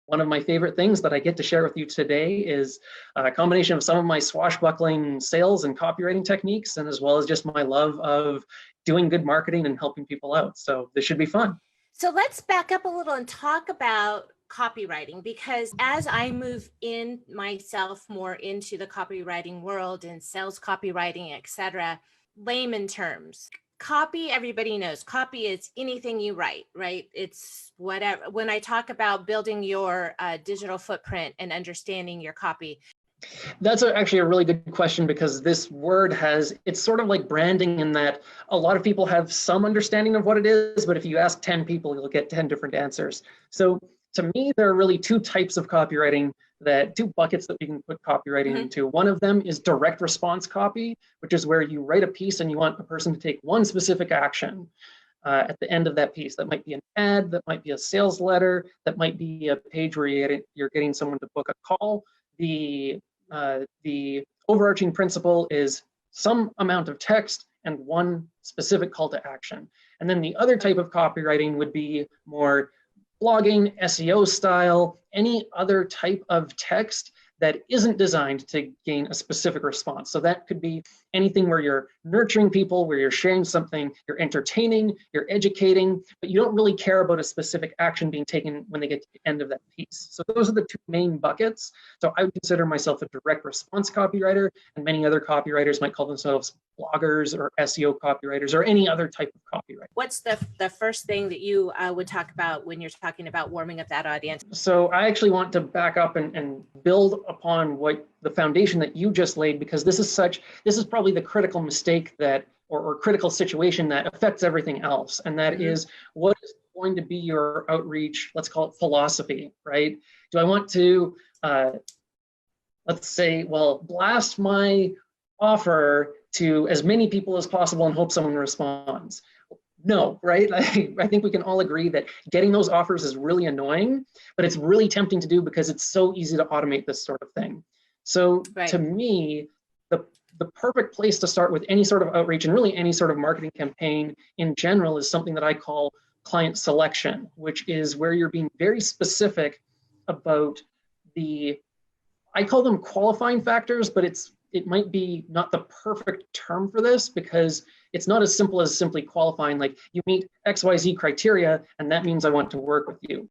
one of my favorite things that I get to share with you today is a combination of some of my swashbuckling sales and copywriting techniques, and as well as just my love of doing good marketing and helping people out. So this should be fun. So let's back up a little and talk about copywriting, because as I move in myself more into the copywriting world and sales copywriting, etc., layman terms, copy, everybody knows copy is anything you write, right? It's whatever. When I talk about building your digital footprint and understanding your copy. That's actually a really good question, because this word it's sort of like branding in that a lot of people have some understanding of what it is, but if you ask 10 people, you'll get 10 different answers. So to me, there are really two types of copywriting, two buckets that we can put copywriting into. One of them is direct response copy, which is where you write a piece and you want a person to take one specific action at the end of that piece. That might be an ad, that might be a sales letter, that might be a page where you're getting someone to book a call. The overarching principle is some amount of text and one specific call to action. And then the other type of copywriting would be more blogging, SEO style, any other type of text that isn't designed to gain a specific response. So that could be anything where you're nurturing people, where you're sharing something, you're entertaining, you're educating, but you don't really care about a specific action being taken when they get to the end of that piece. So those are the two main buckets. So I would consider myself a direct response copywriter, and many other copywriters might call themselves bloggers or SEO copywriters or any other type of copyright. What's the first thing that you would talk about when you're talking about warming up that audience? So I actually want to back up and build upon what the foundation that you just laid, because this is probably the critical mistake or critical situation that affects everything else. And that is, what is going to be your outreach, let's call it philosophy, right? Do I want to, let's say, blast my offer to as many people as possible and hope someone responds? No, right? I think we can all agree that getting those offers is really annoying, but it's really tempting to do because it's so easy to automate this sort of thing. So to me, the perfect place to start with any sort of outreach and really any sort of marketing campaign in general is something that I call client selection, which is where you're being very specific about I call them qualifying factors, but it might be not the perfect term for this, because it's not as simple as simply qualifying, like you meet XYZ criteria and that means I want to work with you.